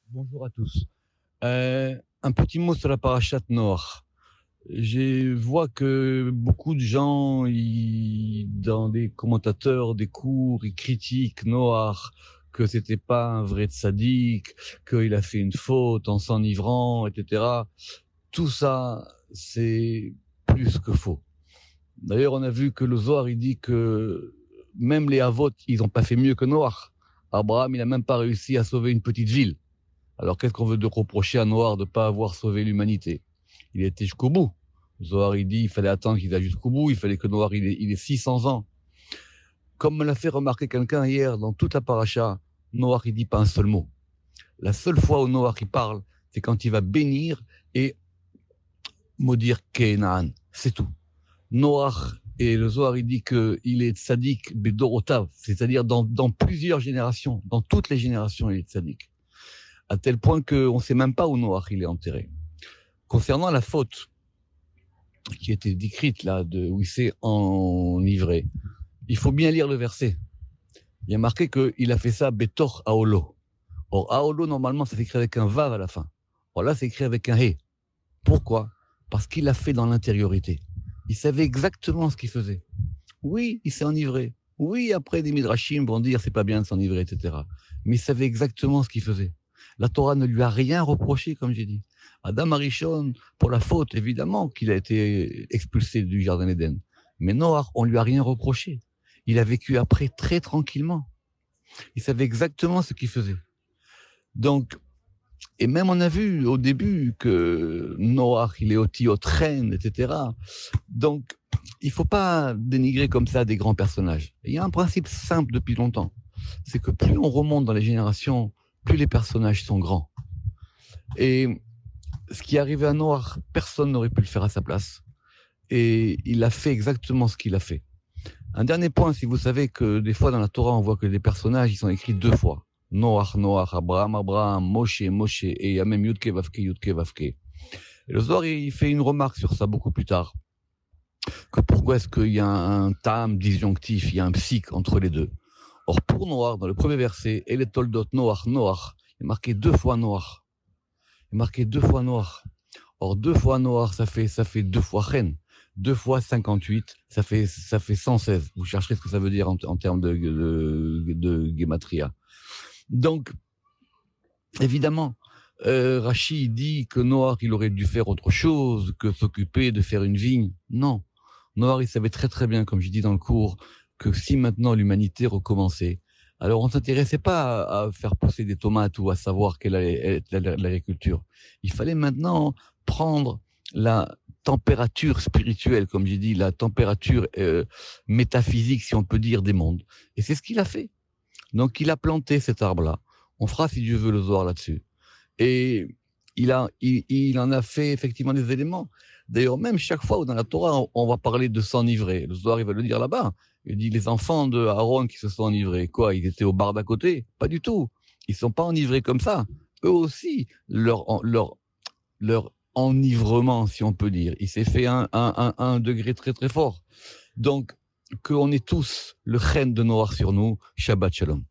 Bonjour à tous. Un petit mot sur la parashat Noach. Je vois que beaucoup de gens, dans des commentateurs, des cours, ils critiquent Noach, que c'était pas un vrai tzaddik, qu'il a fait une faute en s'enivrant, etc. Tout ça, c'est plus que faux. D'ailleurs, on a vu que le Zohar, il dit que même les Havot, ils n'ont pas fait mieux que Noach. Abraham, il n'a même pas réussi à sauver une petite ville. Alors qu'est-ce qu'on veut de reprocher à Noir de ne pas avoir sauvé l'humanité? Il était jusqu'au bout. Zohar, il dit, il fallait attendre qu'il aille jusqu'au bout, il fallait que Noir, il ait 600 ans. Comme me l'a fait remarquer quelqu'un hier, dans toute la paracha, Noir, il dit pas un seul mot. La seule fois où Noir, il parle, c'est quand il va bénir et maudire Kénaan. C'est tout. Noach, et le Zohar, il dit qu'il est tzaddik bedorotav, c'est-à-dire dans plusieurs générations, dans toutes les générations, il est tzaddik. À tel point qu'on ne sait même pas où Noach il est enterré. Concernant la faute qui était décrite là, où il s'est enivré, il faut bien lire le verset. Il y a marqué qu'il a fait ça betor aolo. Or, aolo, normalement, ça s'écrit avec un vav à la fin. Or là, c'est écrit avec un he. Pourquoi? Parce qu'il l'a fait dans l'intériorité. Il savait exactement ce qu'il faisait. Oui, il s'est enivré. Oui, après, des midrashim vont dire c'est pas bien de s'enivrer, etc. Mais il savait exactement ce qu'il faisait. La Torah ne lui a rien reproché, comme j'ai dit. Adam Arishon, pour la faute, évidemment qu'il a été expulsé du Jardin d'Éden. Mais Noach, on lui a rien reproché. Il a vécu après très tranquillement. Il savait exactement ce qu'il faisait. Donc, et même on a vu au début que Noach, il est au train, etc. Donc, il faut pas dénigrer comme ça des grands personnages. Il y a un principe simple depuis longtemps. C'est que plus on remonte dans les générations, plus les personnages sont grands. Et ce qui est arrivé à Noach, personne n'aurait pu le faire à sa place. Et il a fait exactement ce qu'il a fait. Un dernier point, si vous savez que des fois dans la Torah, on voit que les personnages, ils sont écrits deux fois. Noach, Noach, Abraham, Abraham, Moshe, Moshe, et il y a même Yudke, Vavke, Yudke, Vavke. Et le Zohar, il fait une remarque sur ça beaucoup plus tard. Que pourquoi est-ce qu'il y a un tam disjonctif, il y a un psych entre les deux. Or, pour Noach, dans le premier verset, et les toldot Noach, Noach, il est marqué deux fois Noach. Il est marqué deux fois Noach. Or, deux fois Noach, ça fait deux fois Chen. Deux fois 58, ça fait 116. Vous chercherez ce que ça veut dire en termes de gematria. Donc, évidemment, Rachi dit que Noach, il aurait dû faire autre chose que s'occuper de faire une vigne. Non. Noach, il savait très très bien, comme je dis dans le cours, que si maintenant l'humanité recommençait, alors on ne s'intéressait pas à faire pousser des tomates ou à savoir quelle allait être l'agriculture. Il fallait maintenant prendre la température spirituelle, comme j'ai dit, la température métaphysique, si on peut dire, des mondes. Et c'est ce qu'il a fait. Donc il a planté cet arbre-là. On fera, si Dieu veut, le Zohar là-dessus. Et il en a fait effectivement des éléments. D'ailleurs, même chaque fois où dans la Torah, on va parler de s'enivrer, le Zohar, il va le dire là-bas. Il dit les enfants de Aaron qui se sont enivrés. Quoi? Ils étaient au bar d'à côté? Pas du tout. Ils ne sont pas enivrés comme ça. Eux aussi, leur enivrement, si on peut dire, il s'est fait un degré très très fort. Donc, qu'on ait tous le chêne de Noir sur nous, Shabbat Shalom.